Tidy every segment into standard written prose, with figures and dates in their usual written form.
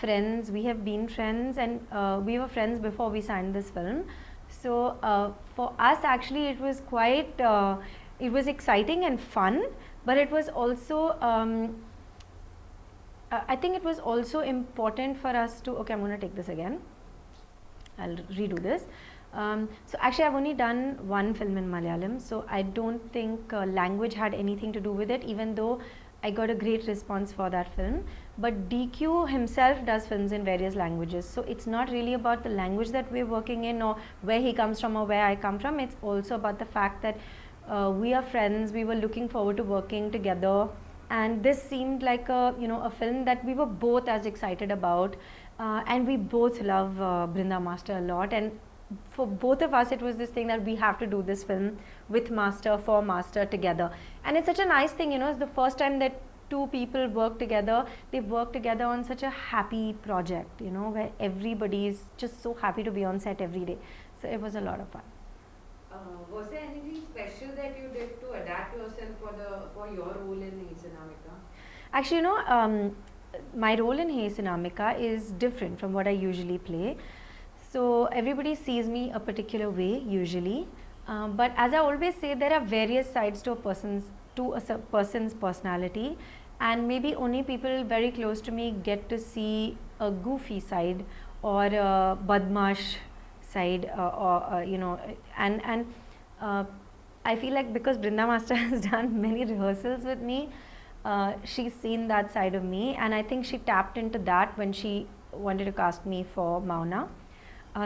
friends, we have been friends, and we were friends before we signed this film. So for us, actually, it was quite, it was exciting and fun, but it was also, I think it was also important for us to, okay, I'm going to take this again. I'll redo this. So actually I've only done one film in Malayalam, so I don't think language had anything to do with it, even though I got a great response for that film. But DQ himself does films in various languages, so it's not really about the language that we're working in or where he comes from or where I come from. It's also about the fact that we are friends, we were looking forward to working together, and this seemed like a, you know, a film that we were both as excited about, and we both love Brinda Master a lot, and for both of us it was this thing that we have to do this film with Master, for Master, together. And it's such a nice thing, you know, it's the first time that two people work together, they work together on such a happy project, you know, where everybody is just so happy to be on set every day. So it was a lot of fun. Was there anything special that you did to adapt yourself for your role in Hey Sinamika? Actually, you know, my role in Hey Sinamika is different from what I usually play. So everybody sees me a particular way usually, but as I always say, there are various sides to a person's personality, and maybe only people very close to me get to see a goofy side or a badmash side, or you know, and I feel like because Brinda Master has done many rehearsals with me, she's seen that side of me, and I think she tapped into that when she wanted to cast me for Mauna.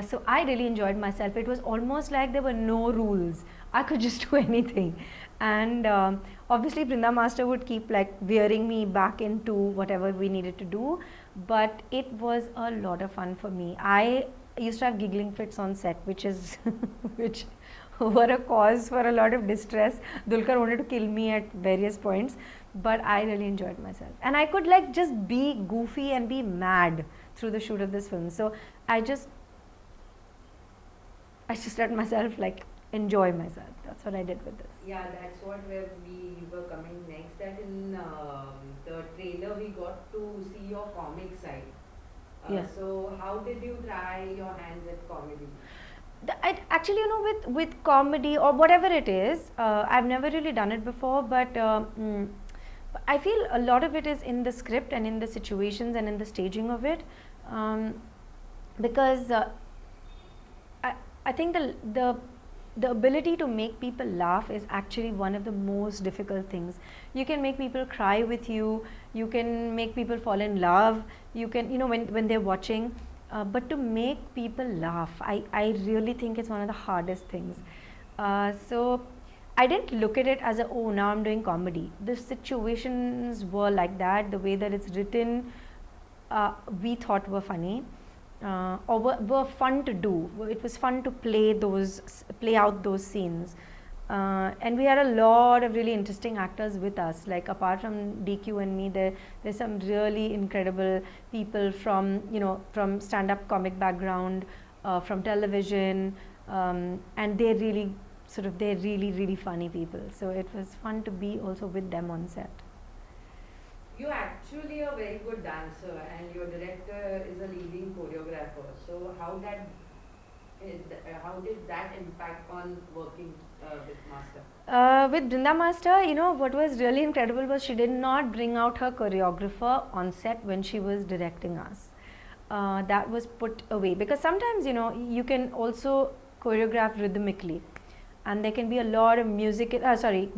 So I really enjoyed myself. It was almost like there were no rules. I could just do anything, and obviously Brinda Master would keep like veering me back into whatever we needed to do. But it was a lot of fun for me. I used to have giggling fits on set, which is which were a cause for a lot of distress. Dulquer wanted to kill me at various points, but I really enjoyed myself, and I could like just be goofy and be mad through the shoot of this film. So I just let myself like enjoy myself. That's what I did with this. Yeah, that's what where we were coming next. That in the trailer we got to see your comic side. Yes. So how did you try your hands at comedy? Actually, you know, with comedy or whatever it is, I've never really done it before, but I feel a lot of it is in the script and in the situations and in the staging of it, because I think the ability to make people laugh is actually one of the most difficult things. You can make people cry with you, you can make people fall in love, you can, you know, when they're watching, but to make people laugh, I really think it's one of the hardest things. So I didn't look at it as a, oh, now I'm doing comedy. The situations were like that, the way that it's written, we thought were funny, or were fun to do. It was fun to play out those scenes, and we had a lot of really interesting actors with us. Like apart from DQ and me, there's some really incredible people from, you know, from stand-up comic background, from television, and they're really funny people. So it was fun to be also with them on set. You're actually a very good dancer, and your director is a leading choreographer. So how did that impact on working with Master? With Brinda Master, you know, what was really incredible was she did not bring out her choreographer on set when she was directing us. That was put away because sometimes, you know, you can also choreograph rhythmically, and there can be a lot of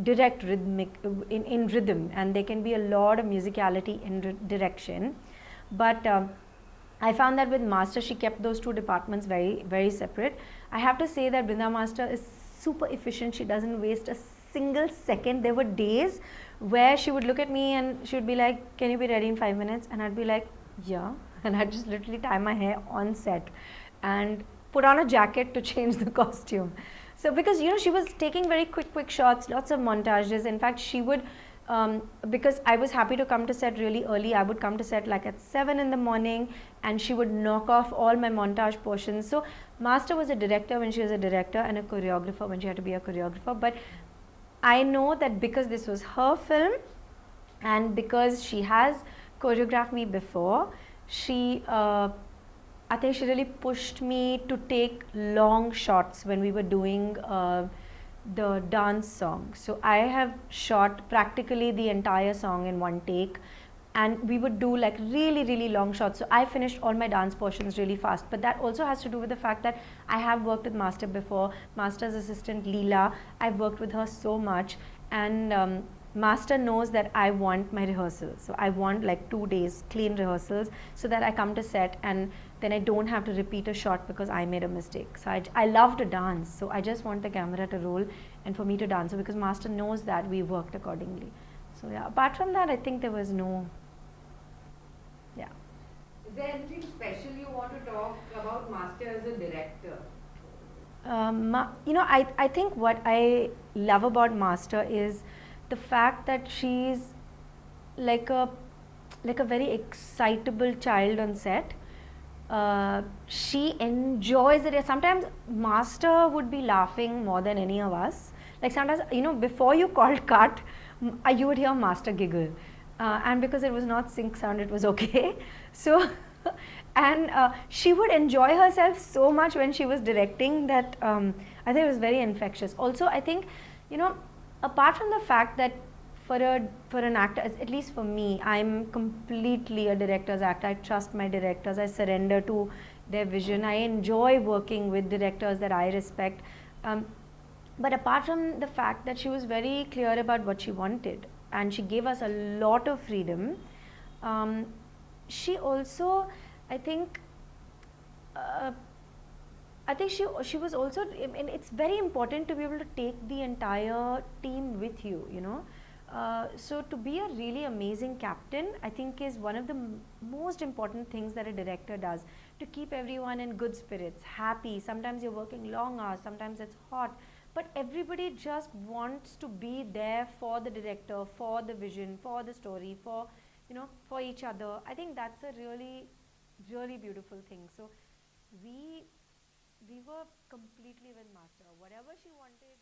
direct rhythmic in rhythm, and there can be a lot of musicality in direction. But I found that with Master, she kept those two departments very, very separate. I have to say that Brinda Master is super efficient. She doesn't waste a single second. There were days where she would look at me and she would be like, can you be ready in 5 minutes? And I'd be like, yeah. And I'd just literally tie my hair on set and put on a jacket to change the costume. So because, you know, she was taking very quick shots, lots of montages. In fact, she would, because I was happy to come to set really early, I would come to set like at 7 in the morning, and she would knock off all my montage portions. So Master was a director when she was a director, and a choreographer when she had to be a choreographer. But I know that because this was her film and because she has choreographed me before, she I think she really pushed me to take long shots when we were doing the dance song. So I have shot practically the entire song in one take, and we would do like really really long shots. So I finished all my dance portions really fast, but that also has to do with the fact that I have worked with Master before. Master's assistant Leela, I've worked with her so much, and Master knows that I want my rehearsals. So I want like 2 days clean rehearsals so that I come to set and then I don't have to repeat a shot because I made a mistake. So I love to dance. So I just want the camera to roll and for me to dance. So because Master knows that, we worked accordingly. So yeah, apart from that, I think there was no, yeah. Is there anything special you want to talk about Master as a director? I think what I love about Master is the fact that she's like a very excitable child on set. She enjoys it. Sometimes Master would be laughing more than any of us. Like sometimes, before you called cut, you would hear Master giggle. And because it was not sync sound, it was okay. So, and she would enjoy herself so much when she was directing that I think it was very infectious. Also, I think, apart from the fact that for an actor, at least for me, I'm completely a director's actor. I trust my directors. I surrender to their vision. I enjoy working with directors that I respect. But apart from the fact that she was very clear about what she wanted and she gave us a lot of freedom, um, she also, I think, uh, she was also. I mean, it's very important to be able to take the entire team with you. So to be a really amazing captain, I think is one of the most important things that a director does, to keep everyone in good spirits, happy. Sometimes you're working long hours, sometimes it's hot, but everybody just wants to be there for the director, for the vision, for the story, for each other. I think that's a really really beautiful thing. So we we were completely with Master. Whatever she wanted.